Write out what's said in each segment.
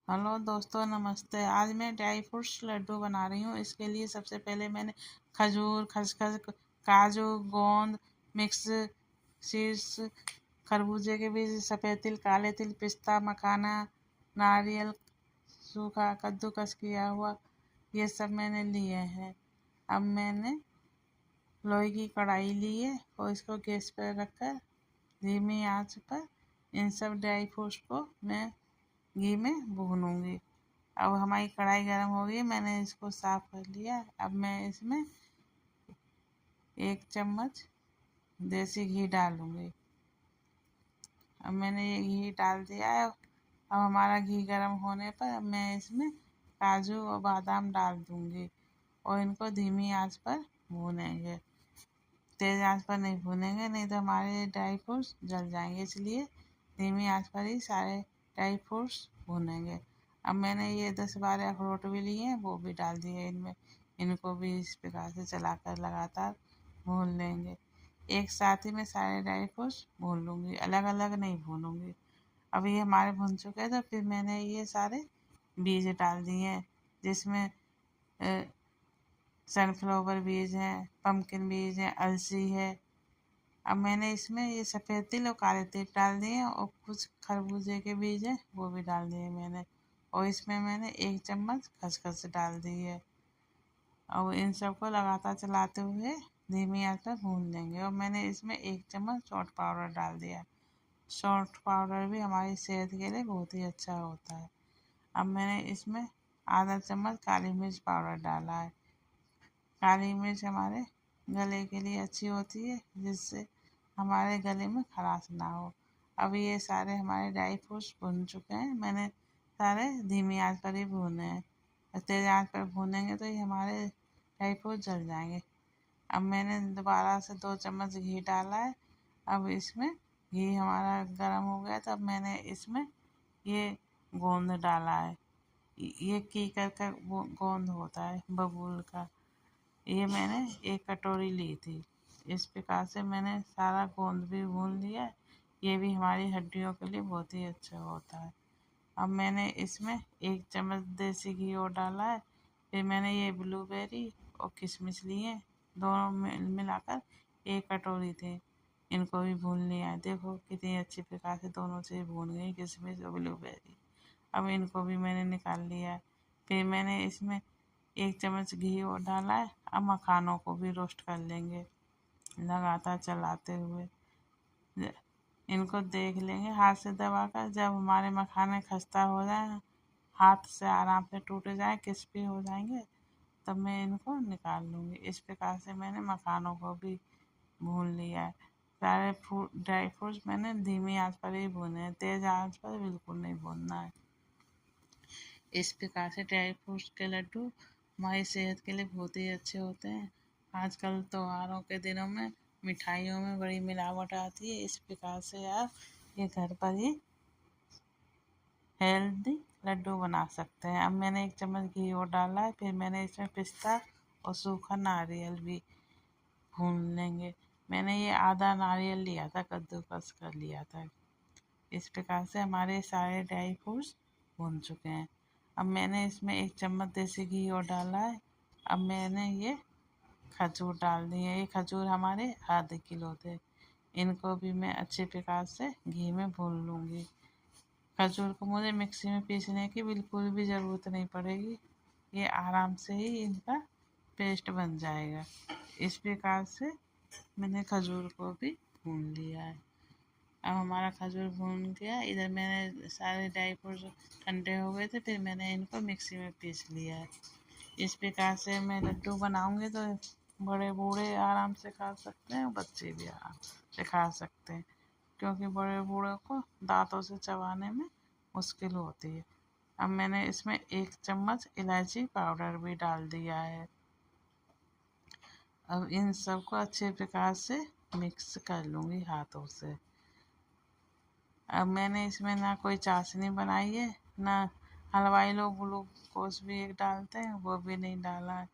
Hello दोस्तों, नमस्ते। आज मैं ड्राई फ्रूट्स लड्डू बना रही हूँ। इसके लिए सबसे पहले मैंने खजूर, खसखस, काजू, गोंद, मिक्स सीड्स, खरबूजे के बीज, सफ़ेद तिल, काले तिल, पिस्ता, मखाना, नारियल, सूखा कद्दूकस किया हुआ, ये सब मैंने लिए हैं। अब मैंने लोहे की कढ़ाई ली है और इसको गैस पर रखकर धीमी आंच पर इन सब ड्राई फ्रूट्स को मैं घी में भूनूंगी। अब हमारी कढ़ाई गर्म हो गई, मैंने इसको साफ कर लिया। अब मैं इसमें 1 चम्मच देसी घी डालूंगी। अब मैंने ये घी डाल दिया है। अब हमारा घी गर्म होने पर अब मैं इसमें काजू और बादाम डाल दूंगी और इनको धीमी आंच पर भूनेंगे। तेज़ आंच पर नहीं भूनेंगे, नहीं तो हमारे ड्राई फ्रूट्स जल जाएंगे, इसलिए धीमी आंच पर ही सारे ड्राई फ्रूट्स भूनेंगे। अब मैंने ये 10-12 अखरोट भी लिए हैं, वो भी डाल दिए इनमें। इनको भी इस प्रकार से चलाकर लगातार भून लेंगे। एक साथ ही मैं सारे ड्राई फ्रूट्स भून लूँगी, अलग अलग नहीं भूनूँगी। अब ये हमारे भुन चुके हैं, तो फिर मैंने ये सारे बीज डाल दिए हैं, जिसमें सनफ्लावर बीज हैं, पम्पकिन बीज हैं, अलसी है। अब मैंने इसमें ये सफ़ेद तिल और काले तिल डाल दिए और कुछ खरबूजे के बीज हैं, वो भी डाल दिए मैंने। और इसमें मैंने 1 चम्मच खसखस डाल दी है। और इन सबको लगातार चलाते हुए धीमी आंच पर भून लेंगे। और मैंने इसमें 1 चम्मच सौंठ पाउडर डाल दिया। सौंठ पाउडर भी हमारी सेहत के लिए बहुत ही अच्छा होता है। अब मैंने इसमें आधा चम्मच काली मिर्च पाउडर डाला है। काली मिर्च हमारे गले के लिए अच्छी होती है, जिससे हमारे गले में खराश ना हो। अब ये सारे हमारे ड्राई फ्रूट्स भुन चुके हैं, मैंने सारे धीमी आंच पर ही भूने हैं। तेज़ आंच पर भूनेंगे तो ये हमारे ड्राई फ्रूट जल जाएंगे। अब मैंने दोबारा से 2 चम्मच घी डाला है। अब इसमें घी हमारा गर्म हो गया, तो अब मैंने इसमें ये गोंद डाला है। ये कीकर का गोंद होता है, बबूल का। ये मैंने 1 कटोरी ली थी। इस प्रकार से मैंने सारा गोंद भी भून लिया है। ये भी हमारी हड्डियों के लिए बहुत ही अच्छा होता है। अब मैंने इसमें 1 चम्मच देसी घी और डाला है। फिर मैंने ये ब्लूबेरी और किशमिश लिए, दोनों मिलाकर 1 कटोरी थे। इनको भी भून लिया है। देखो कितनी अच्छी प्रकार से दोनों चीज़ भून गई, किशमिश और ब्लूबेरी। अब इनको भी मैंने निकाल लिया है। फिर मैंने इसमें 1 चम्मच घी और डाला है। अब मखानों को भी रोस्ट कर लेंगे, लगातार चलाते हुए इनको देख लेंगे हाथ से दबाकर। जब हमारे मखाने खस्ता हो जाए, हाथ से आराम से टूट जाए, क्रिस्पी हो जाएंगे, तब मैं इनको निकाल लूँगी। इस प्रकार से मैंने मखानों को भी भून लिया है। सारे ड्राई फ्रूट्स मैंने धीमी आंच पर ही भूने हैं, तेज़ आंच पर बिल्कुल नहीं भूनना है। इस प्रकार से ड्राई फ्रूट्स के लड्डू हमारी सेहत के लिए बहुत ही अच्छे होते हैं। आजकल त्योहारों के दिनों में मिठाइयों में बड़ी मिलावट आती है, इस प्रकार से आप ये घर पर ही हेल्दी लड्डू बना सकते हैं। अब मैंने 1 चम्मच घी और डाला है। फिर मैंने इसमें पिस्ता और सूखा नारियल भी भून लेंगे। मैंने ये आधा नारियल लिया था, कद्दूकस कर लिया था। इस प्रकार से हमारे सारे ड्राई फ्रूट्स भून चुके हैं। अब मैंने इसमें 1 चम्मच देसी घी और डाला है। अब मैंने ये खजूर डाल दिए। ये खजूर हमारे आधे किलो थे। इनको भी मैं अच्छे प्रकार से घी में भून लूँगी। खजूर को मुझे मिक्सी में पीसने की बिल्कुल भी ज़रूरत नहीं पड़ेगी, ये आराम से ही इनका पेस्ट बन जाएगा। इस प्रकार से मैंने खजूर को भी भून लिया है। अब हमारा खजूर भून गया। इधर मैंने सारे ड्राई फ्रूट्स ठंडे हो गए थे, फिर मैंने इनको मिक्सी में पीस लिया है। इस प्रकार से मैं लड्डू बनाऊंगी तो बड़े बूढ़े आराम से खा सकते हैं, बच्चे भी आराम से खा सकते हैं, क्योंकि बड़े बूढ़े को दांतों से चबाने में मुश्किल होती है। अब मैंने इसमें 1 चम्मच इलायची पाउडर भी डाल दिया है। अब इन सबको अच्छे प्रकार से मिक्स कर लूँगी हाथों से। अब मैंने इसमें ना कोई चाशनी बनाई है, ना हलवाई लोग ग्लूकोज भी एक डालते हैं, वो भी नहीं डाला है।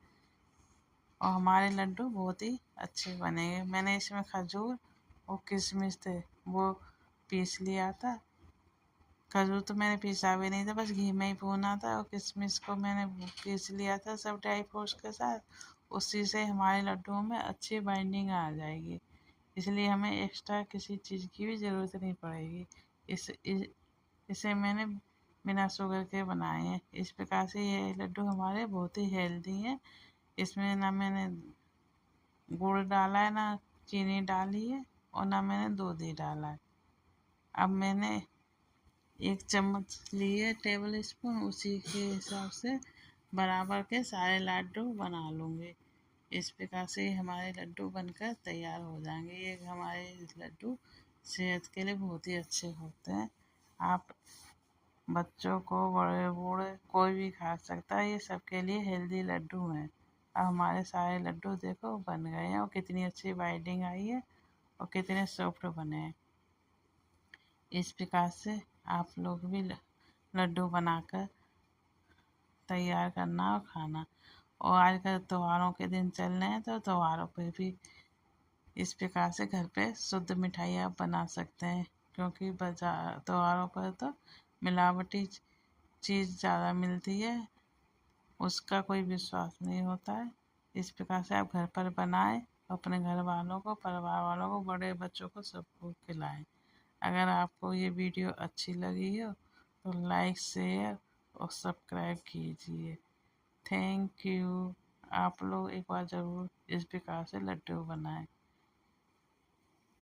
और हमारे लड्डू बहुत ही अच्छे बनेंगे। मैंने इसमें खजूर और किशमिश थे, वो पीस लिया था। खजूर तो मैंने पीसा भी नहीं था, बस घी में ही भूना था, और किशमिश को मैंने पीस लिया था सब ड्राई फ्रूट्स के साथ। उसी से हमारे लड्डुओं में अच्छी बाइंडिंग आ जाएगी, इसलिए हमें एक्स्ट्रा किसी चीज़ की भी ज़रूरत नहीं पड़ेगी। इसे मैंने बिना शुगर के बनाए हैं। इस प्रकार से ये लड्डू हमारे बहुत ही हेल्दी हैं। इसमें ना मैंने गुड़ डाला है, ना चीनी डाली है, और ना मैंने दूध ही डाला है। अब मैंने 1 चम्मच लिए टेबल स्पून, उसी के हिसाब से बराबर के सारे लड्डू बना लूँगी। इस प्रकार से हमारे लड्डू बनकर तैयार हो जाएंगे। ये हमारे लड्डू सेहत के लिए बहुत ही अच्छे होते हैं। आप बच्चों को, बड़े बूढ़े, कोई भी खा सकता है। ये सबके लिए हेल्दी लड्डू हैं। अब हमारे सारे लड्डू देखो बन गए हैं, और कितनी अच्छी बाइंडिंग आई है, और कितने सॉफ्ट बने हैं। इस प्रकार से आप लोग भी लड्डू बनाकर तैयार करना और खाना। और आजकल त्योहारों के दिन चल रहे हैं, तो त्योहारों पर भी इस प्रकार से घर पे शुद्ध मिठाई आप बना सकते हैं, क्योंकि बाजार त्योहारों पर तो मिलावटी चीज़ ज़्यादा मिलती है, उसका कोई विश्वास नहीं होता है। इस प्रकार से आप घर पर बनाएं, अपने घर वालों को, परिवार वालों को, बड़े बच्चों को, सबको खिलाएं। अगर आपको ये वीडियो अच्छी लगी हो तो लाइक, शेयर और सब्सक्राइब कीजिए। Thank you. आप लोग एक बार ज़रूर इस प्रकार से लड्डू बनाएं।